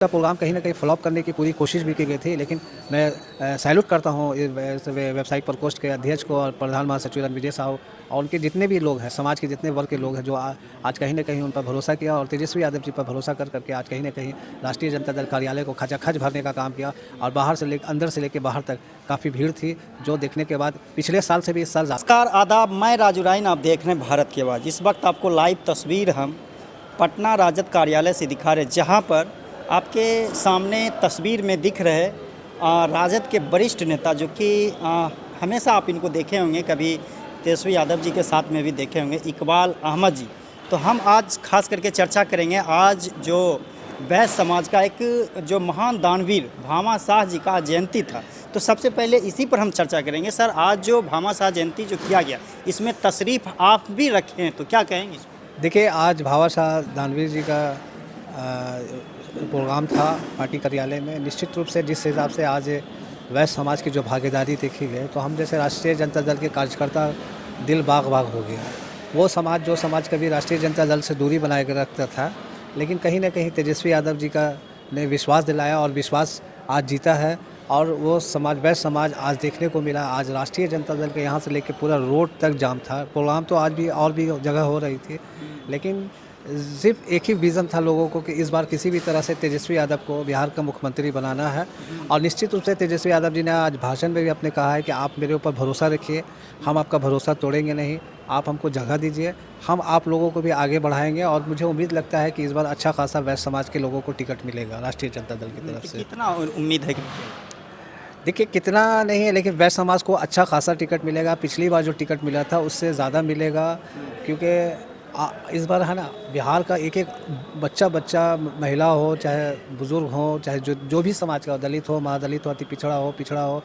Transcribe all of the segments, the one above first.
का प्रोग्राम कहीं न कहीं फ्लॉप करने की पूरी कोशिश भी की गई थी, लेकिन मैं सैल्यूट करता हूँ इस वेबसाइट प्रकोष्ठ के अध्यक्ष को और प्रधान महासचिव रणविजय साहू और उनके जितने भी लोग हैं, समाज के जितने वर्ग के लोग हैं, जो आज कहीं न कहीं उन पर भरोसा किया और तेजस्वी यादव जी पर भरोसा करके आज कहीं न कहीं राष्ट्रीय जनता दल कार्यालय को खचाखच भरने का काम किया और बाहर से अंदर से लेकर बाहर तक काफ़ी भीड़ थी, जो देखने के बाद पिछले साल से भी इस साल नमस्कार आदाब, मैं राजू राइन। आप देख रहे हैं भारत की आवाज़। इस वक्त आपको लाइव तस्वीर हम पटना राजद कार्यालय से दिखा रहे, जहां पर आपके सामने तस्वीर में दिख रहे राजद के वरिष्ठ नेता, जो कि हमेशा आप इनको देखे होंगे, कभी तेजस्वी यादव जी के साथ में भी देखे होंगे, इकबाल अहमद जी। तो हम आज खास करके चर्चा करेंगे आज जो वैश्य समाज का एक जो महान दानवीर भामा शाह जी का जयंती था, तो सबसे पहले इसी पर हम चर्चा करेंगे। सर, आज जो भामा शाह जयंती जो किया गया, इसमें तशरीफ़ आप भी रखे हैं, तो क्या कहेंगे? देखिए, आज भामा शाह दानवीर जी का प्रोग्राम था पार्टी कार्यालय में। निश्चित रूप से जिस हिसाब से आज वैश्य समाज की जो भागीदारी देखी गई, तो हम जैसे राष्ट्रीय जनता दल के कार्यकर्ता दिल बाग बाग हो गया। वो समाज जो समाज कभी राष्ट्रीय जनता दल से दूरी बनाए के रखता था, लेकिन कहीं ना कहीं तेजस्वी यादव जी का ने विश्वास दिलाया और विश्वास आज जीता है। और वो समाज, वैश्य समाज आज देखने को मिला। आज राष्ट्रीय जनता दल के यहाँ से लेकर पूरा रोड तक जाम था। प्रोग्राम तो आज भी और भी जगह हो रही थी, लेकिन सिर्फ एक ही विज़न था लोगों को कि इस बार किसी भी तरह से तेजस्वी यादव को बिहार का मुख्यमंत्री बनाना है। और निश्चित रूप से तेजस्वी यादव जी ने आज भाषण में भी अपने कहा है कि आप मेरे ऊपर भरोसा रखिए, हम आपका भरोसा तोड़ेंगे नहीं, आप हमको जगह दीजिए, हम आप लोगों को भी आगे बढ़ाएंगे। और मुझे उम्मीद लगता है कि इस बार अच्छा खासा वैश्य समाज के लोगों को टिकट मिलेगा राष्ट्रीय जनता दल की तरफ से। कितना उम्मीद है कि देखिए, कितना नहीं है, लेकिन वैश्य समाज को अच्छा खासा टिकट मिलेगा। पिछली बार जो टिकट मिला था उससे ज़्यादा मिलेगा, क्योंकि इस बार है ना, बिहार का एक एक बच्चा महिला हो, चाहे बुज़ुर्ग हो, चाहे जो भी समाज का हो, दलित हो, महादलित हो, अति पिछड़ा हो,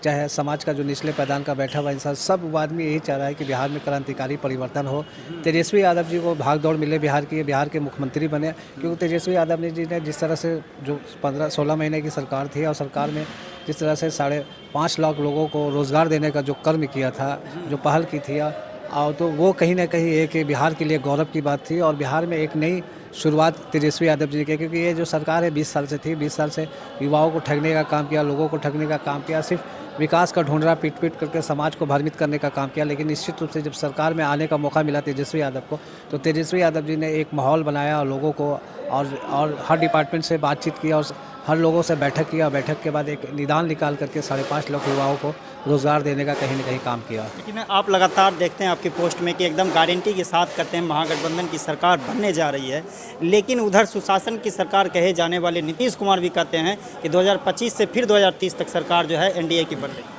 चाहे समाज का जो निचले पैदान का बैठा हुआ इंसान, सब आदमी यही चाह रहा है कि बिहार में क्रांतिकारी परिवर्तन हो। तेजस्वी यादव जी को भाग दौड़ मिले बिहार के मुख्यमंत्री बने, क्योंकि तेजस्वी यादव जी ने जिस तरह से जो 15-16 महीने की सरकार थी, और सरकार में जिस तरह से 5.5 लाख लोगों को रोज़गार देने का जो कर्म किया था, जो पहल की थी, और तो वो कहीं ना कहीं एक बिहार के लिए गौरव की बात थी। और बिहार में एक नई शुरुआत तेजस्वी यादव जी की, क्योंकि ये जो सरकार है 20 साल से थी, 20 साल से युवाओं को ठगने का काम किया, लोगों को ठगने का काम किया, सिर्फ विकास का ढूंढना पीट करके समाज को भ्रमित करने का काम किया। लेकिन निश्चित रूप से जब सरकार में आने का मौका मिला तेजस्वी यादव को, तो तेजस्वी यादव जी ने एक माहौल बनाया और लोगों को और हर डिपार्टमेंट से बातचीत किया और हर लोगों से बैठक किया। बैठक के बाद एक निदान निकाल करके 5.5 लाख युवाओं को रोज़गार देने का कहीं ना कहीं काम किया। लेकिन आप लगातार देखते हैं आपकी पोस्ट में कि एकदम गारंटी के साथ करते हैं महागठबंधन की सरकार बनने जा रही है, लेकिन उधर सुशासन की सरकार कहे जाने वाले नीतीश कुमार भी कहते हैं कि 2025 से फिर 2030 तक सरकार जो है एनडीए की बन रही है।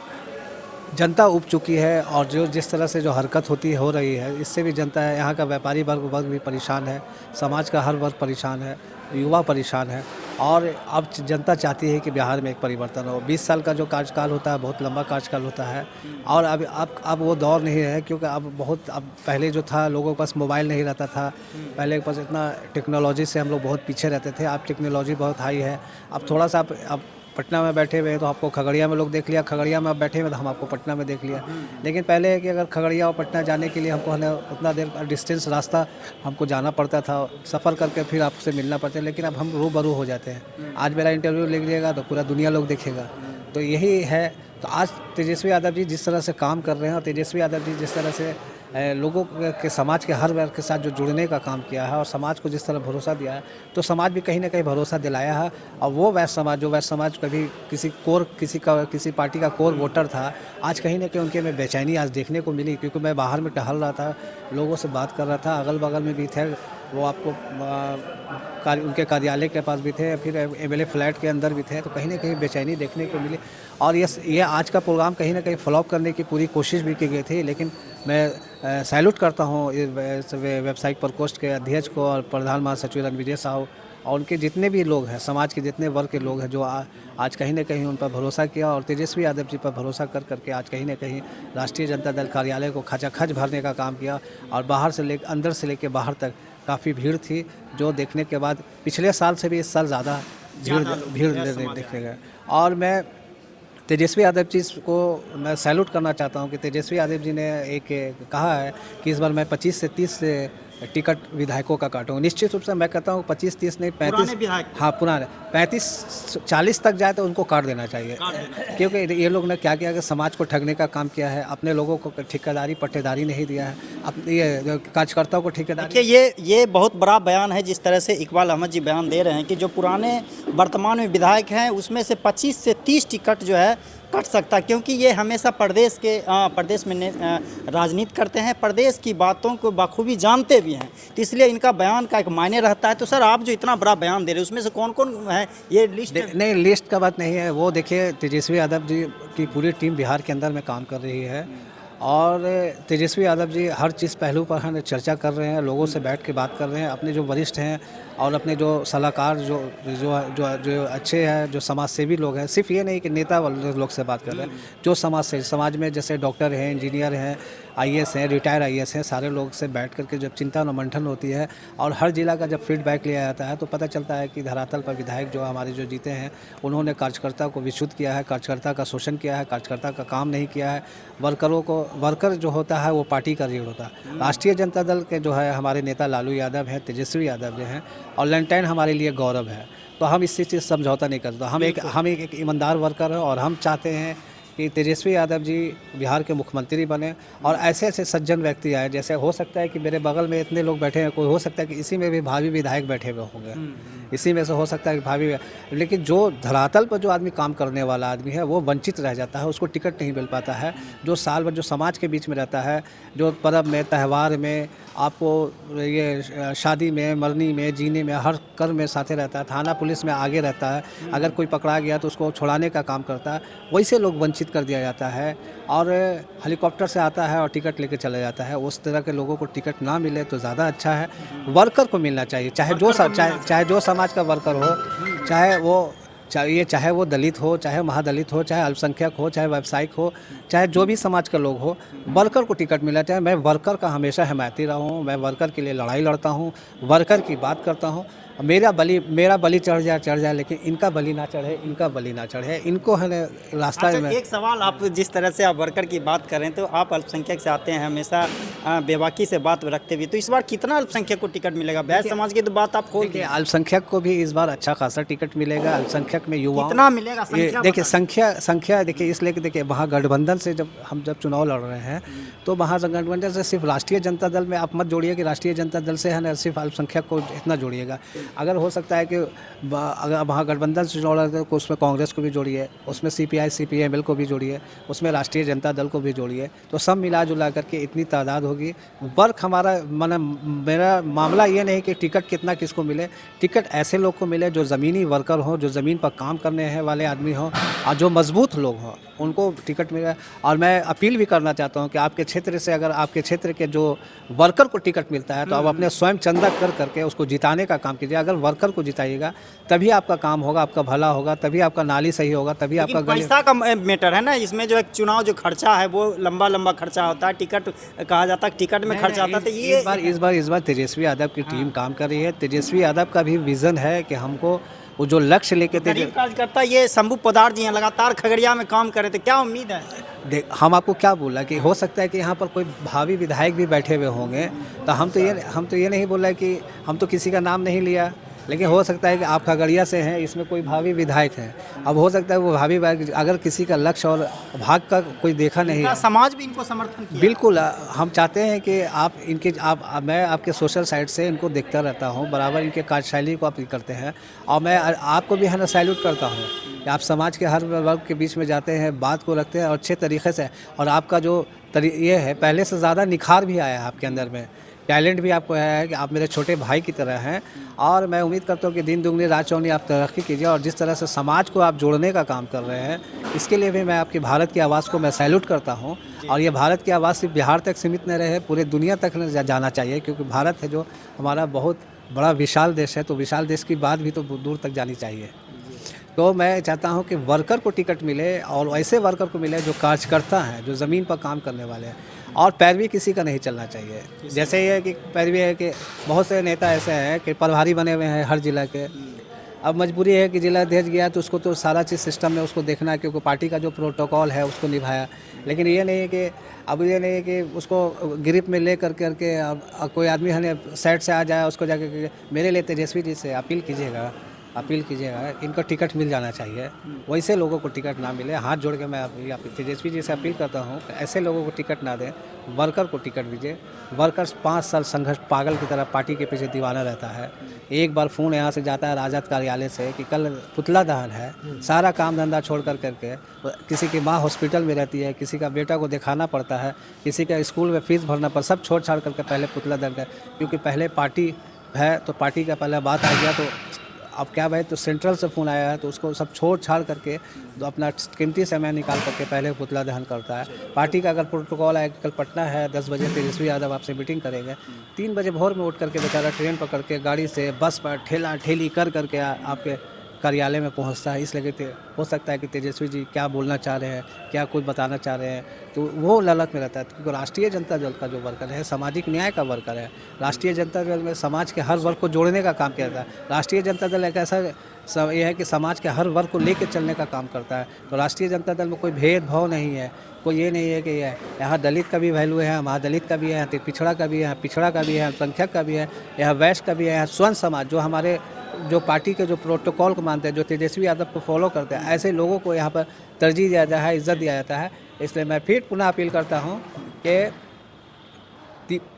जनता उब चुकी है, और जिस तरह से जो हरकत हो रही है, इससे भी जनता है, यहाँ का व्यापारी वर्ग भी परेशान है, समाज का हर वर्ग परेशान है, युवा परेशान है। और अब जनता चाहती है कि बिहार में एक परिवर्तन हो। 20 साल का जो कार्यकाल होता है बहुत लंबा कार्यकाल होता है, और अब वो दौर नहीं है, क्योंकि अब पहले जो था, लोगों के पास मोबाइल नहीं रहता था, पहले के पास इतना टेक्नोलॉजी से हम लोग बहुत पीछे रहते थे। अब टेक्नोलॉजी बहुत हाई है। अब थोड़ा सा अब पटना में बैठे हुए हैं तो आपको खगड़िया में लोग देख लिया, खगड़िया में आप बैठे हुए तो हम आपको पटना में देख लिया। लेकिन पहले है कि अगर खगड़िया और पटना जाने के लिए हमको उतना देर डिस्टेंस रास्ता हमको जाना पड़ता था, सफ़र करके फिर आपसे मिलना पड़ता है। लेकिन अब हम रूबरू हो जाते हैं। आज मेरा इंटरव्यू ले लीजिएगा तो पूरा दुनिया लोग देखेगा। तो यही है। तो आज तेजस्वी यादव जी जिस तरह से काम कर रहे हैं, और तेजस्वी यादव जी जिस तरह से लोगों के समाज के हर वर्ग के साथ जो जुड़ने का काम किया है, और समाज को जिस तरह भरोसा दिया है, तो समाज भी कहीं ना कहीं भरोसा दिलाया है। और वो वैश्य समाज कभी किसी पार्टी का कोर वोटर था, आज कहीं ना कहीं उनके में बेचैनी आज देखने को मिली। क्योंकि मैं बाहर में टहल रहा था, लोगों से बात कर रहा था, अगल बगल में भी थे, वो आपको उनके कार्यालय के पास भी थे, फिर एमएलए फ्लैट के अंदर भी थे, तो कहीं ना कहीं बेचैनी देखने को मिली। और ये आज का प्रोग्राम कहीं ना कहीं फ्लॉप करने की पूरी कोशिश भी की गई थी, लेकिन मैं सैल्यूट करता हूँ इस वेबसाइट प्रकोष्ठ के अध्यक्ष को और प्रधान महासचिव रणविजय साहू और उनके जितने भी लोग हैं, समाज के जितने वर्ग के लोग हैं, जो आज कहीं ना कहीं उन पर भरोसा किया और तेजस्वी यादव जी पर भरोसा करके आज कहीं ना कहीं राष्ट्रीय जनता दल कार्यालय को खचाखच भरने का काम किया। और अंदर से लेकर बाहर तक काफ़ी भीड़ थी, जो देखने के बाद पिछले साल से भी इस साल ज़्यादा भीड़ देखने गए। और मैं तेजस्वी यादव जी को मैं सैल्यूट करना चाहता हूं कि तेजस्वी यादव जी ने एक कहा है कि इस बार मैं 25 से 30 टिकट विधायकों का काटूंगा। निश्चित रूप से मैं कहता हूँ 25-30 नहीं 35, पुराने विधायक हाँ पुराने 35-40 तक जाए तो उनको काट देना चाहिए, क्योंकि ये लोग ने क्या किया कि समाज को ठगने का काम किया है, अपने लोगों को ठेकेदारी पट्टेदारी नहीं दिया है, अपने ये कार्यकर्ताओं को ठेकेदारी। देखिए ये बहुत बड़ा बयान है जिस तरह से इकबाल अहमद जी बयान दे रहे हैं कि जो पुराने वर्तमान में विधायक हैं उसमें से 25 से 30 टिकट जो है कट सकता है, क्योंकि ये हमेशा प्रदेश में राजनीति करते हैं, प्रदेश की बातों को बखूबी जानते भी हैं, तो इसलिए इनका बयान का एक मायने रहता है। तो सर आप जो इतना बड़ा बयान दे रहे हैं उसमें से कौन कौन है ये लिस्ट? नहीं, लिस्ट का बात नहीं है वो। देखिए तेजस्वी यादव जी की पूरी टीम बिहार के अंदर में काम कर रही है और तेजस्वी यादव जी हर चीज़ पहलू पर हैं, चर्चा कर रहे हैं, लोगों से बैठ के बात कर रहे हैं, अपने जो वरिष्ठ हैं और अपने जो सलाहकार जो जो जो जो अच्छे हैं, जो समाज सेवी लोग हैं, सिर्फ ये नहीं कि नेता लोग से बात कर रहे हैं, जो समाज में जैसे डॉक्टर हैं, इंजीनियर हैं, आईएएस हैं, रिटायर आईएएस हैं, सारे लोग से बैठ करके जब चिंता न मंथन होती है और हर जिला का जब फीडबैक लिया जाता है तो पता चलता है कि धरातल पर विधायक जो हमारे जो जीते हैं उन्होंने कार्यकर्ता को विच्युत किया है, कार्यकर्ता का शोषण किया है, कार्यकर्ता का काम नहीं किया है। वर्कर जो होता है वो पार्टी का रीढ़ होता है। राष्ट्रीय जनता दल के जो है हमारे नेता लालू यादव हैं, तेजस्वी यादव जो हैं और लैंटेन हमारे लिए गौरव है, तो हम इससे चीज़ समझौता नहीं करते। हम एक ईमानदार वर्कर हैं और हम चाहते हैं कि तेजस्वी यादव जी बिहार के मुख्यमंत्री बने और ऐसे ऐसे सज्जन व्यक्ति आए, जैसे हो सकता है कि मेरे बगल में इतने लोग बैठे हैं, कोई हो सकता है कि इसी में भी भावी विधायक बैठे हुए होंगे, इसी में से हो सकता है कि भावी, लेकिन जो धरातल पर जो आदमी काम करने वाला आदमी है वो वंचित रह जाता है, उसको टिकट नहीं मिल पाता है। जो साल भर जो समाज के बीच में रहता है, जो पर्व में त्यौहार में आपको ये शादी में मरनी में जीने में हर कर्म में साथे रहता है, थाना पुलिस में आगे रहता है, अगर कोई पकड़ा गया तो उसको छुड़ाने का काम करता है, वैसे लोग वंचित कर दिया जाता है और हेलीकॉप्टर से आता है और टिकट लेके चला जाता है। उस तरह के लोगों को टिकट ना मिले तो ज़्यादा अच्छा है। वर्कर को मिलना चाहिए, चाहे जो समाज का वर्कर हो, चाहे वो दलित हो, चाहे महादलित हो, चाहे अल्पसंख्यक हो, चाहे व्यावसायिक हो, चाहे जो भी समाज के लोग हो, वर्कर को टिकट मिलना चाहिए। मैं वर्कर का हमेशा हिमायती रहा हूँ, मैं वर्कर के लिए लड़ाई लड़ता हूँ, वर्कर की बात करता हूँ। मेरा बलि चढ़ जाए, लेकिन इनका बलि ना चढ़े, इनको है रास्ता अच्छा, में। एक सवाल, आप जिस तरह से आप वर्कर की बात करें तो आप अल्पसंख्यक से आते हैं, हमेशा बेबाकी से बात रखते हुए, तो इस बार कितना अल्पसंख्यक को टिकट मिलेगा? बैच समाज की तो बात आप खोल, अल्पसंख्यक को भी इस बार अच्छा खासा टिकट मिलेगा। अल्पसंख्यक में युवा कितना मिलेगा? देखिए संख्या देखिए, इसलिए कि देखिए महागठबंधन से हम जब चुनाव लड़ रहे हैं तो महागठबंधन से सिर्फ राष्ट्रीय जनता दल में आप मत जोड़िए कि राष्ट्रीय जनता दल से है ना सिर्फ अल्पसंख्यक को इतना जोड़िएगा। अगर हो सकता है कि अगर महागठबंधन से जोड़ रहे तो उसमें कांग्रेस को भी जोड़िए, उसमें CPI CPML को भी जोड़िए, उसमें राष्ट्रीय जनता दल को भी जोड़िए, तो सब मिला जुला करके इतनी तादाद होगी। वर्क हमारा मेरा मामला ये नहीं कि टिकट कितना किसको मिले, टिकट ऐसे लोग को मिले जो ज़मीनी वर्कर हों, जो ज़मीन पर काम करने हैं वाले आदमी हों और जो मजबूत लोग हों, उनको टिकट मिले। और मैं अपील भी करना चाहता हूं कि आपके क्षेत्र से अगर आपके क्षेत्र के जो वर्कर को टिकट मिलता है तो आप अपने स्वयं चंदा कर करके उसको जिताने का काम कीजिए। अगर वर्कर को जिताइएगा तभी आपका काम होगा, आपका भला होगा, तभी आपका नाली सही होगा, तभी आपका पैसा का मैटर है ना इसमें। जो एक चुनाव जो खर्चा है वो लंबा खर्चा होता है, टिकट कहा जाता है, टिकट में खर्चा आता है। तो ये इस बार तेजस्वी यादव की टीम काम कर रही है। तेजस्वी यादव का भी विज़न है कि हमको वो जो लक्ष्य लेके कार्यकर्ता ये शंभू पोदार जी हैं, लगातार खगड़िया में काम कर रहे थे, क्या उम्मीद है? हम आपको क्या बोला कि हो सकता है कि यहाँ पर कोई भावी विधायक भी बैठे हुए होंगे, तो हम तो ये नहीं बोल रहे कि हम तो किसी का नाम नहीं लिया, लेकिन हो सकता है कि आप खगड़िया से हैं, इसमें कोई भावी विधायक है। अब हो सकता है वो भावी विधायक अगर किसी का लक्ष्य और भाग का कोई देखा नहीं, समाज भी इनको समर्थन किया। बिल्कुल हम चाहते हैं कि मैं आपके सोशल साइट से इनको देखता रहता हूँ, बराबर इनके कार्यशैली को आप करते हैं और मैं आपको भी है ना सैल्यूट करता हूँ कि आप समाज के हर वर्ग के बीच में जाते हैं, बात को रखते हैं और अच्छे तरीके से, और आपका जो ये है पहले से ज़्यादा निखार भी आया है आपके अंदर में, टैलेंट भी आपको है कि आप मेरे छोटे भाई की तरह हैं। और मैं उम्मीद करता हूँ कि दिन दुगनी रात चौगुनी आप तरक्की कीजिए और जिस तरह से समाज को आप जोड़ने का काम कर रहे हैं, इसके लिए भी मैं आपकी भारत की आवाज़ को मैं सैल्यूट करता हूँ। और ये भारत की आवाज़ सिर्फ बिहार तक सीमित न रहे, पूरे दुनिया तक जाना चाहिए, क्योंकि भारत है जो हमारा बहुत बड़ा विशाल देश है, तो विशाल देश की बात भी तो दूर तक जानी चाहिए। तो मैं चाहता हूं कि वर्कर को टिकट मिले और ऐसे वर्कर को मिले जो कार्यकर्ता हैं, जो ज़मीन पर काम करने वाले हैं, और पैरवी किसी का नहीं चलना चाहिए। जैसे ये कि पैरवी है कि बहुत से नेता ऐसे हैं कि प्रभारी बने हुए हैं हर जिला के, अब मजबूरी है कि जिला अध्यक्ष गया तो उसको तो सारा चीज़ सिस्टम में उसको देखना है, क्योंकि पार्टी का जो प्रोटोकॉल है उसको निभाया। लेकिन ये नहीं है कि अब ये नहीं है कि उसको गिरिप में ले करके अब कोई आदमी है साइड से आ जाए, उसको जाके मेरे लिए तेजस्वी जी से अपील कीजिएगा, इनको टिकट मिल जाना चाहिए। वैसे लोगों को टिकट ना मिले, हाथ जोड़ के मैं तेजस्वी जी से अपील करता हूँ कि ऐसे लोगों को टिकट ना दें, वर्कर को टिकट दीजिए। वर्कर्स 5 साल संघर्ष पागल की तरह पार्टी के पीछे दीवाना रहता है। एक बार फ़ोन यहाँ से जाता है राजद कार्यालय से कि कल पुतला दहन है, सारा काम धंधा छोड़ करके किसी की माँ हॉस्पिटल में रहती है, किसी का बेटा को दिखाना पड़ता है, किसी का स्कूल में फीस भरना पड़ता, सब छोड़ छाड़ करके पहले पुतला दहन कर, क्योंकि पहले पार्टी है तो पार्टी का पहले बात आ गया। तो अब क्या भाई, तो सेंट्रल से फ़ोन आया है तो उसको सब छोड़ छाड़ करके तो अपना कीमती समय निकाल करके पहले पुतला दहन करता है। पार्टी का अगर प्रोटोकॉल है कि कल पटना है 10 बजे तेजस्वी यादव आपसे मीटिंग करेंगे, 3 बजे भोर में उठ करके बेचारा ट्रेन पकड़ के गाड़ी से बस पर ठेला ठेली कर करके आपके कार्यालय में पहुंचता है। इसलिए हो सकता है कि तेजस्वी जी क्या बोलना चाह रहे हैं, क्या कुछ बताना चाह रहे हैं, तो वो ललक में रहता है। क्योंकि राष्ट्रीय जनता दल का जो वर्कर है सामाजिक न्याय का वर्कर है। राष्ट्रीय जनता दल में समाज के हर वर्ग को जोड़ने का काम किया जाता है। राष्ट्रीय जनता दल एक ऐसा ये है कि समाज के हर वर्ग को लेकर चलने का काम करता है। तो राष्ट्रीय जनता दल में कोई भेदभाव नहीं है, कोई ये नहीं है कि यहाँ दलित का भी वैल्यू है, महादलित का भी है, पिछड़ा का भी है, पिछड़ा का भी है, संख्यक का भी है, यहाँ वैश्य का भी है, यहाँ स्वर्ण समाज जो हमारे जो पार्टी के जो प्रोटोकॉल को मानते हैं, जो तेजस्वी यादव को फॉलो करते हैं, ऐसे लोगों को यहाँ पर तरजीह दिया जाता है, इज्जत दिया जाता है। इसलिए मैं फिर पुनः अपील करता हूँ कि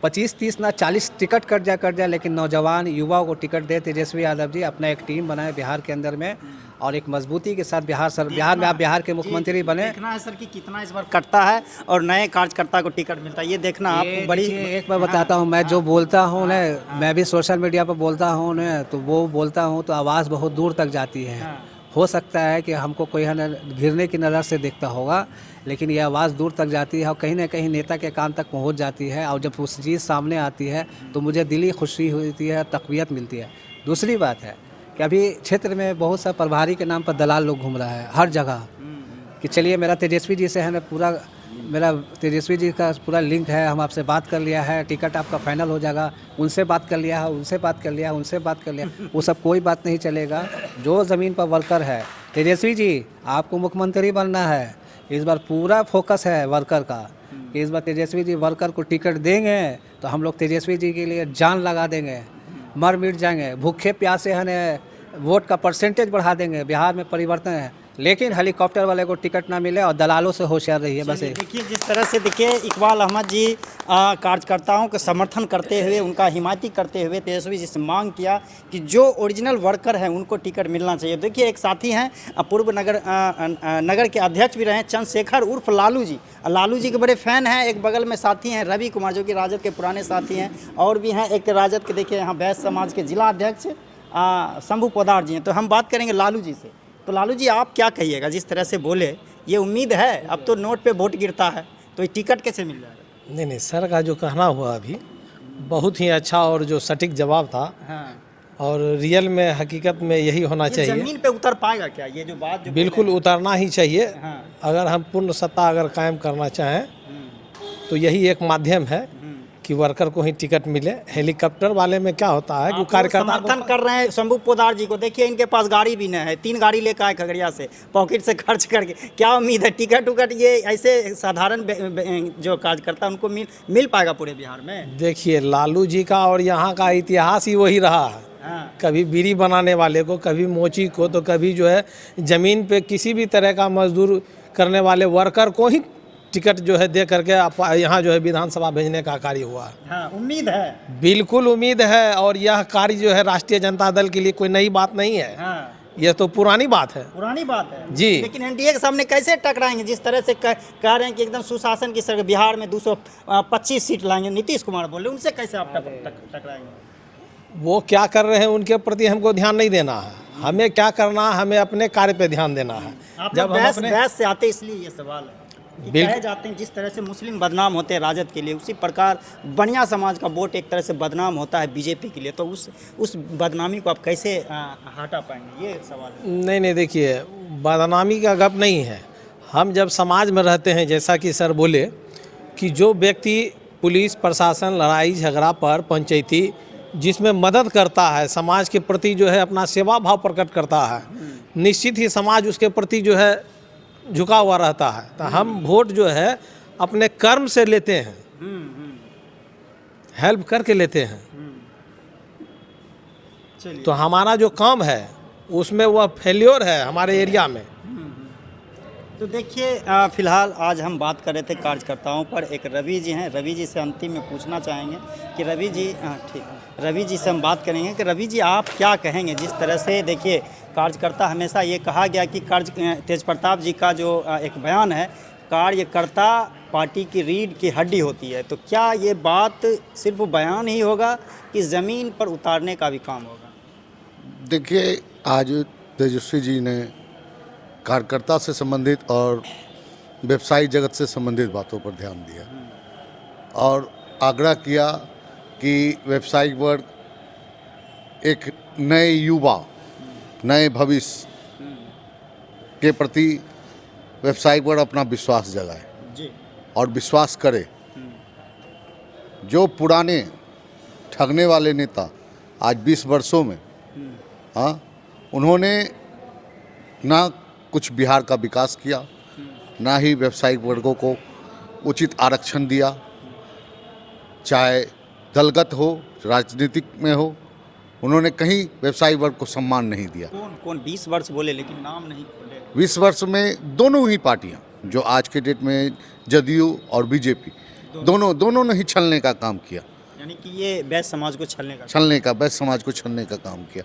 25-30 ना 40 टिकट कट जाए, लेकिन नौजवान युवाओं को टिकट दे तेजस्वी यादव जी। अपना एक टीम बनाए बिहार के अंदर में और एक मजबूती के साथ बिहार में आप बिहार के मुख्यमंत्री बने। देखना है सर कि कितना इस बार कटता है और नए कार्यकर्ता को टिकट मिलता है, ये देखना आप बड़ी। एक बार बताता हूँ, मैं जो बोलता हूँ ना, मैं भी सोशल मीडिया पर बोलता हूँ ना, तो वो बोलता हूँ तो आवाज़ बहुत दूर तक जाती है। हो सकता है कि हमको कोई घिरने की नज़र से देखता होगा, लेकिन ये आवाज़ दूर तक जाती है और कहीं ना कहीं नेता के कान तक पहुंच जाती है। और जब उस चीज़ सामने आती है तो मुझे दिली खुशी होती है, तक़वियत मिलती है। दूसरी बात है कि अभी क्षेत्र में बहुत सा प्रभारी के नाम पर दलाल लोग घूम रहा है हर जगह, कि चलिए मेरा तेजस्वी जी से है ना मेरा तेजस्वी जी का पूरा लिंक है, हम आपसे बात कर लिया है, टिकट आपका फाइनल हो जाएगा, उनसे बात कर लिया है, उनसे बात कर लिया, वो सब कोई बात नहीं चलेगा। जो ज़मीन पर वर्कर है, तेजस्वी जी आपको मुख्यमंत्री बनना है, इस बार पूरा फोकस है वर्कर का कि इस बार तेजस्वी जी वर्कर को टिकट देंगे तो हम लोग तेजस्वी जी के लिए जान लगा देंगे, मर मिट जाएंगे, भूखे प्यासे हैं, वोट का परसेंटेज बढ़ा देंगे, बिहार में परिवर्तन है। लेकिन हेलीकॉप्टर वाले को टिकट ना मिले और दलालों से होशियार रहिए बस। देखिए जिस तरह से देखिए इकबाल अहमद जी कार्यकर्ताओं का समर्थन करते हुए, उनका हिमायती करते हुए तेजस्वी जी से मांग किया कि जो ओरिजिनल वर्कर हैं उनको टिकट मिलना चाहिए। देखिए एक साथी हैं पूर्व नगर के अध्यक्ष भी रहे चंद्रशेखर उर्फ लालू जी। लालू जी के बड़े फ़ैन हैं। एक बगल में साथी हैं रवि कुमार जो कि राजद के पुराने साथी हैं, और भी हैं एक राजद के देखिए यहाँ वैश्य समाज के जिला अध्यक्ष शंभू पोदार जी हैं। तो हम बात करेंगे लालू जी से। तो लालू जी आप क्या कहिएगा, जिस तरह से बोले, ये उम्मीद है अब तो नोट पे वोट गिरता है तो ये टिकट कैसे मिल जाएगा? नहीं, सर का जो कहना हुआ अभी बहुत ही अच्छा और जो सटीक जवाब था। हाँ। और रियल में हकीकत में यही होना चाहिए। जमीन पे उतर पाएगा क्या ये जो बात जो बिल्कुल उतरना ही चाहिए। हाँ। अगर हम पूर्ण सत्ता अगर कायम करना चाहें तो यही एक माध्यम है कि वर्कर को ही टिकट मिले। हेलीकॉप्टर वाले में क्या होता है कि कार्यकर्ता समर्थन कर रहे हैं शंभू पोदार जी को। देखिए इनके पास गाड़ी भी नहीं है, 3 गाड़ी लेकर आए खगड़िया से पॉकेट से खर्च करके। क्या उम्मीद है टिकट उकट ये ऐसे साधारण जो कार्यकर्ता उनको मिल पाएगा पूरे बिहार में? देखिए लालू जी का और यहाँ का इतिहास ही वही रहा है। हाँ। कभी बीड़ी बनाने वाले को, कभी मोची को, तो कभी जो है ज़मीन पे किसी भी तरह का मजदूर करने वाले वर्कर को ही टिकट जो है दे करके यहाँ जो है विधानसभा भेजने का कार्य हुआ है। हाँ, उम्मीद है, बिल्कुल उम्मीद है। और यह कार्य जो है राष्ट्रीय जनता दल के लिए कोई नई बात नहीं है। हाँ। यह तो पुरानी बात है। पुरानी बात है जी। लेकिन एनडीए के सामने कैसे टकराएंगे? जिस तरह से कह रहे हैं कि एकदम सुशासन की सरकार, बिहार में 225 सीट लाएंगे, नीतीश कुमार बोले, उनसे कैसे आप टकराएंगे? वो क्या कर रहे हैं उनके प्रति हमको ध्यान नहीं देना है। हमें क्या करना है, हमें अपने कार्य पे ध्यान देना है। आप जब बहस से आते इसलिए ये सवाल है कि बिल्कुल कहे जाते हैं जिस तरह से मुस्लिम बदनाम होते हैं राजद के लिए, उसी प्रकार बनिया समाज का वोट एक तरह से बदनाम होता है बीजेपी के लिए। तो उस बदनामी को आप कैसे हटा पाएंगे, ये सवाल है। नहीं, देखिए बदनामी का गप नहीं है। हम जब समाज में रहते हैं, जैसा कि सर बोले कि जो व्यक्ति पुलिस प्रशासन लड़ाई झगड़ा पर पंचायती जिसमें मदद करता है, समाज के प्रति जो है अपना सेवा भाव प्रकट करता है, निश्चित ही समाज उसके प्रति जो है झुका हुआ रहता है। तो हम वोट जो है अपने कर्म से लेते हैं, हेल्प करके लेते हैं। चलिए, तो हमारा जो काम है उसमें वह फेल्योर है हमारे एरिया में। तो देखिए फिलहाल आज हम बात कर रहे थे कार्यकर्ताओं पर। एक रवि जी हैं, रवि जी से अंतिम में पूछना चाहेंगे कि रवि जी, ठीक, रवि जी से हम बात करेंगे कि रवि जी आप क्या कहेंगे जिस तरह से देखिए कार्यकर्ता, हमेशा ये कहा गया कि तेज प्रताप जी का जो एक बयान है, कार्यकर्ता पार्टी की रीढ़ की हड्डी होती है। तो क्या ये बात सिर्फ बयान ही होगा कि ज़मीन पर उतारने का भी काम होगा? देखिए, आज तेजस्वी जी ने कार्यकर्ता से संबंधित और व्यवसायिक जगत से संबंधित बातों पर ध्यान दिया और आग्रह किया कि व्यवसायिक वर्ग एक नए युवा, नए भविष्य के प्रति व्यवसायिक वर्ग अपना विश्वास जगाए जी, और विश्वास करे। जो पुराने ठगने वाले नेता आज 20 वर्षों में, हाँ, उन्होंने ना कुछ बिहार का विकास किया, ना ही व्यवसायिक वर्गों को उचित आरक्षण दिया, चाहे दलगत हो, राजनीतिक में हो, उन्होंने कहीं व्यवसायिक वर्ग को सम्मान नहीं दिया। कौन 20 वर्ष बोले लेकिन नाम नहीं बोले। 20 वर्ष में दोनों ही पार्टियां, जो आज के डेट में जदयू और बीजेपी, दोनों ने ही छलने का काम किया, यानी कि ये वैश्य समाज को वैश्य समाज को छलने का काम किया।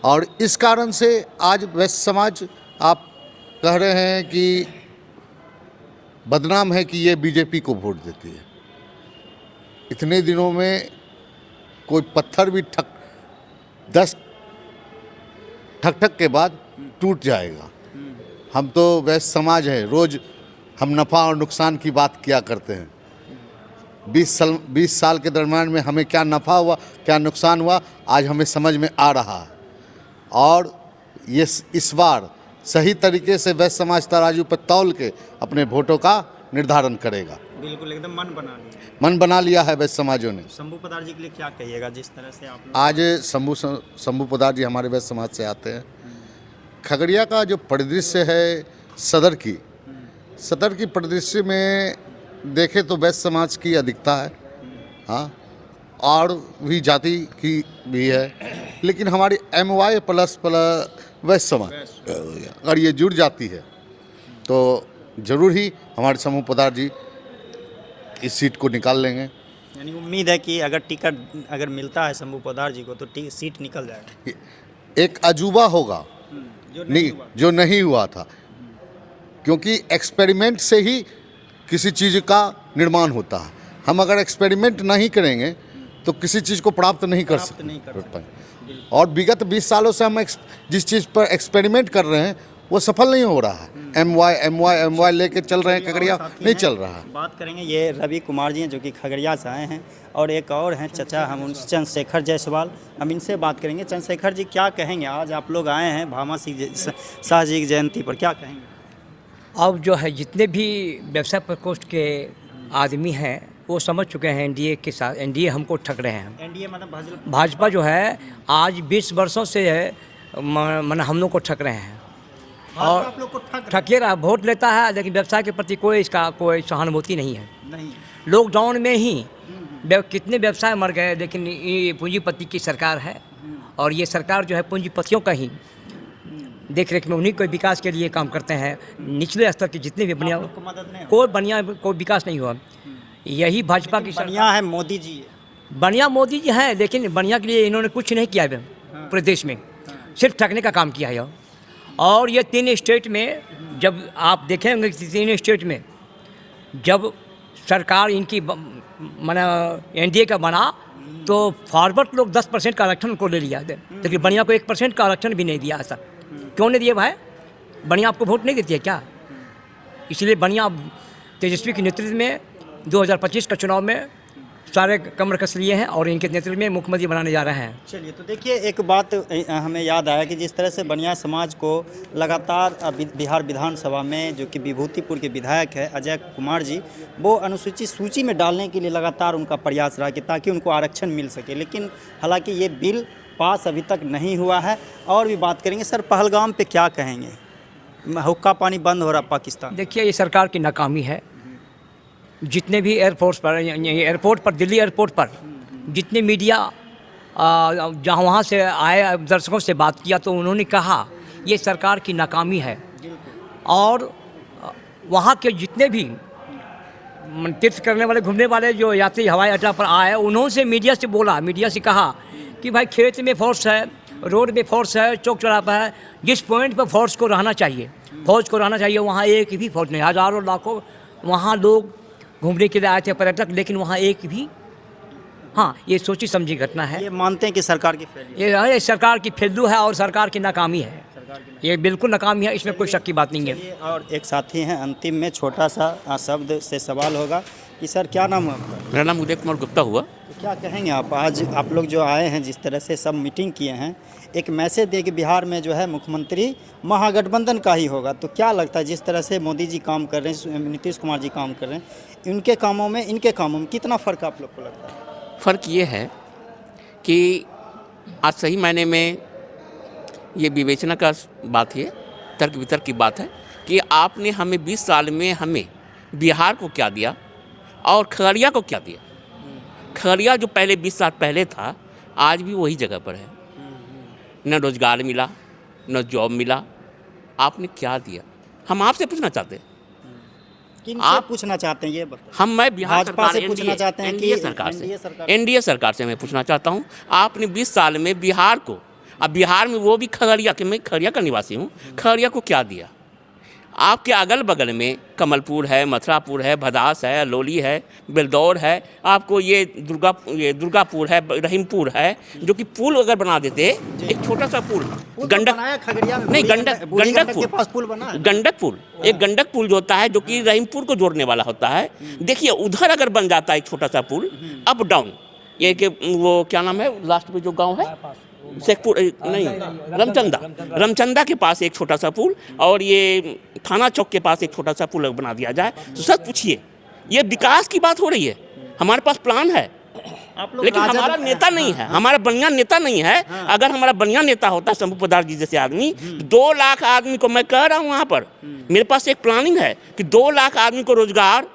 और इस कारण से आज वैश्य समाज, आप कह रहे हैं कि बदनाम है कि ये बीजेपी को वोट देती है। इतने दिनों में कोई पत्थर भी ठक के बाद टूट जाएगा। हम तो वैश्य समाज है, रोज़ हम नफ़ा और नुकसान की बात किया करते हैं। 20 साल के दरम्यान में हमें क्या नफ़ा हुआ, क्या नुकसान हुआ, आज हमें समझ में आ रहा है। और ये इस बार सही तरीके से वैश्य समाज तराजू पर तौल के अपने वोटों का निर्धारण करेगा। बिल्कुल, एकदम मन बना लिया है वैश्य समाजों ने। शंभू पदार जी के लिए क्या कहिएगा जिस तरह से आप आज शंभू पदार जी हमारे वैश्य समाज से आते हैं। खगड़िया का जो परिदृश्य है सदर की परिदृश्य में देखें तो वैश्य समाज की अधिकता है, हाँ, और भी जाति की भी है, लेकिन हमारी MY प्लस वैश्य समाज अगर ये जुड़ जाती है तो ज़रूर ही हमारे शंभू पदार जी इस सीट को निकाल लेंगे। यानी उम्मीद है कि अगर टिकट अगर मिलता है शंभू पदार जी को तो सीट निकल जाएगा। एक अजूबा होगा जो नहीं हुआ था, क्योंकि एक्सपेरिमेंट से ही किसी चीज़ का निर्माण होता है। हम अगर एक्सपेरिमेंट नहीं करेंगे तो किसी चीज़ को प्राप्त नहीं कर सकते। और विगत 20 सालों से हम जिस चीज़ पर एक्सपेरिमेंट कर रहे हैं वो सफल नहीं हो रहा है। MY लेके चल रहे हैं, खगड़िया नहीं चल रहा है। बात करेंगे, ये रवि कुमार जी हैं जो कि खगड़िया से आए हैं, और एक और हैं चचा, हम उन चंद्रशेखर जायसवाल, हम इनसे बात करेंगे। चंद्रशेखर जी, क्या कहेंगे, आज आप लोग आए हैं भामा शाह जी की जयंती पर, क्या कहेंगे? अब जो है जितने भी व्यवसाय प्रकोष्ठ के आदमी हैं वो समझ चुके हैं एनडीए के साथ, एनडीए हमको ठग रहे हैं। एनडीए मतलब भाजपा जो है आज 20 वर्षों से मन हम लोग को ठग रहे हैं और आप लोग को ठगे रहा, वोट लेता है लेकिन व्यवसाय के प्रति कोई सहानुभूति नहीं है। लॉकडाउन में ही कितने व्यवसाय मर गए, लेकिन ये पूंजीपति की सरकार है और ये सरकार जो है पूंजीपतियों का ही देख रेख में उन्हीं को विकास के लिए काम करते हैं। निचले स्तर के जितने भी कोई विकास नहीं हुआ। यही भाजपा की बढ़िया है मोदी जी, बढ़िया मोदी जी हैं, लेकिन बढ़िया के लिए इन्होंने कुछ नहीं किया है पूरे देश में, सिर्फ ठगने का काम किया है। और ये 3 स्टेट में जब आप देखेंगे 3 स्टेट में जब सरकार इनकी माना एनडीए का बना तो फॉरवर्ड लोग 10% का आरक्षण को ले लिया, लेकिन बढ़िया को 1% का आरक्षण भी नहीं दिया। ऐसा क्यों नहीं दिए भाई? बढ़िया आपको वोट नहीं देती है क्या? इसलिए बढ़िया तेजस्वी के नेतृत्व में 2025 का चुनाव में सारे कमर कस लिए हैं और इनके नेतृत्व में मुख्यमंत्री बनाने जा रहे हैं। चलिए, तो देखिए एक बात हमें याद आया कि जिस तरह से बनिया समाज को लगातार बिहार विधानसभा में जो कि विभूतिपुर के विधायक है अजय कुमार जी, वो अनुसूचित सूची में डालने के लिए लगातार उनका प्रयास रहा कि ताकि उनको आरक्षण मिल सके, लेकिन हालांकि ये बिल पास अभी तक नहीं हुआ है। और भी बात करेंगे। सर, पहलगाम पे क्या कहेंगे? हुक्का पानी बंद हो रहा पाकिस्तान। देखिए, ये सरकार की नाकामी है। जितने भी एयरपोर्ट पर दिल्ली एयरपोर्ट पर जितने मीडिया जहाँ वहाँ से आए दर्शकों से बात किया तो उन्होंने कहा ये सरकार की नाकामी है। और वहाँ के जितने भी तीर्थ करने वाले घूमने वाले जो यात्री हवाई अड्डा पर आए उन्होंने मीडिया से कहा कि भाई खेत में फोर्स है, रोड पे फोर्स है, चौक चौराहा है, जिस पॉइंट पर फोर्स को रहना चाहिए वहाँ एक भी फोर्स नहीं। हज़ारों लाखों वहाँ लोग घूमने के लिए आए थे पर्यटक, लेकिन वहाँ एक भी, हाँ, ये सोची समझी घटना है। ये मानते हैं कि सरकार की फेलियर, ये सरकार की फेल्यू है और सरकार की नाकामी है। ये बिल्कुल नाकामी है, इसमें कोई शक की बात नहीं है। और एक साथी हैं, अंतिम में छोटा सा शब्द से सवाल होगा कि सर क्या नाम है आपका? मेरा नाम उदय कुमार गुप्ता हुआ। तो क्या कहेंगे आप, आज आप लोग जो आए हैं, जिस तरह से सब मीटिंग किए हैं, एक मैसेज दे कि बिहार में जो है मुख्यमंत्री महागठबंधन का ही होगा, तो क्या लगता है जिस तरह से मोदी जी काम कर रहे हैं, नीतीश कुमार जी काम कर रहे हैं, उनके कामों में इनके कामों में कितना फ़र्क आप लोग को लगता है? फ़र्क ये है कि आज सही मायने में ये विवेचना का बात है, तर्क वितर्क की बात है कि आपने हमें 20 साल में हमें बिहार को क्या दिया और खगड़िया को क्या दिया। खगड़िया जो पहले 20 साल पहले था आज भी वही जगह पर है। न रोज़गार मिला, न जॉब मिला। आपने क्या दिया, हम आपसे पूछना चाहते हैं। किनसे आप पूछना चाहते हैं ये बताइए? हम मैं बिहार भाजपा सरकार से पूछना चाहते हैं कि एनडीए सरकार से मैं पूछना चाहता हूँ। आपने 20 साल में बिहार को, अब बिहार में वो भी खगड़िया के, मैं खगड़िया का निवासी हूँ, खगड़िया को क्या दिया? आपके अगल बगल में कमलपुर है, मथुरापुर है, भदास है, अलोली है, बेलदौर है, आपको ये दुर्गापुर है, रहीमपुर है, जो कि पुल अगर बना देते, एक छोटा सा पुल गंडक, खगड़िया में नहीं गंडक के पास पुल बना है। गंडक पुल, एक गंडक पुल जो होता है जो कि रहीमपुर को जोड़ने वाला होता है। देखिए उधर अगर बन जाता है एक छोटा सा पुल अप डाउन, ये कि वो क्या नाम है लास्ट में जो गांव है शेखपुर, नहीं रमचंदा के पास एक छोटा सा पुल और ये थाना चौक के पास एक छोटा सा पुल बना दिया जाए तो सच पूछिए, ये विकास की बात हो रही है। हमारे पास प्लान है लेकिन हमारा नेता नहीं है, हमारा बढ़िया नेता नहीं है। अगर हमारा बढ़िया नेता होता शंभू पदार जी जैसे आदमी, 2 लाख आदमी को, मैं कह रहा हूँ वहाँ पर मेरे पास एक प्लानिंग है कि 2 लाख आदमी को रोजगार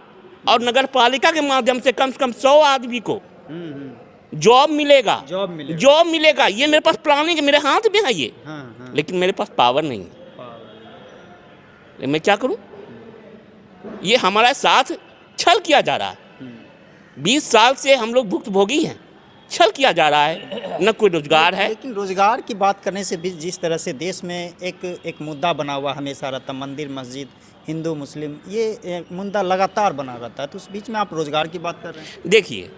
और नगर पालिका के माध्यम से कम 100 आदमी को जॉब मिलेगा। ये मेरे पास प्लानिंग है, मेरे हाथ में है ये। लेकिन मेरे पास पावर नहीं है। मैं क्या करूं? ये हमारा साथ छल किया जा रहा है। 20 साल से हम लोग भुक्तभोगी हैं, छल किया जा रहा है, न कोई रोजगार है। लेकिन रोजगार की बात करने से भी जिस तरह से देश में एक मुद्दा बना हुआ हमेशा रहता, मंदिर मस्जिद, हिंदू मुस्लिम, ये मुद्दा लगातार बना रहता है, तो उस बीच में आप रोजगार की बात कर रहे हैं। देखिए,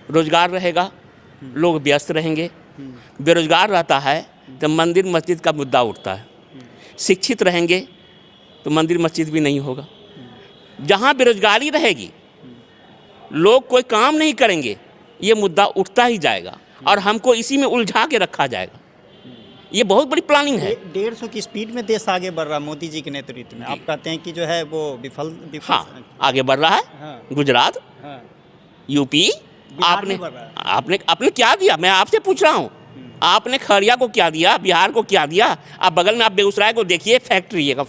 रोजगार रहेगा, लोग व्यस्त रहेंगे। बेरोजगार रहता है तो मंदिर मस्जिद का मुद्दा उठता है। शिक्षित रहेंगे तो मंदिर मस्जिद भी नहीं होगा। जहाँ बेरोजगारी रहेगी, लोग कोई काम नहीं करेंगे, ये मुद्दा उठता ही जाएगा और हमको इसी में उलझा के रखा जाएगा। ये बहुत बड़ी प्लानिंग है। 150 की स्पीड में देश आगे बढ़ रहा है मोदी जी के नेतृत्व में। आप कहते हैं कि जो है वो विफल हाँ, आगे बढ़ रहा है। हाँ। गुजरात, हाँ। यूपी, आपने आपने क्या दिया? मैं आपसे पूछ रहा हूँ, आपने खगड़िया को क्या दिया, बिहार को क्या दिया? आप बगल में आप बेगूसराय को देखिए, फैक्ट्री है,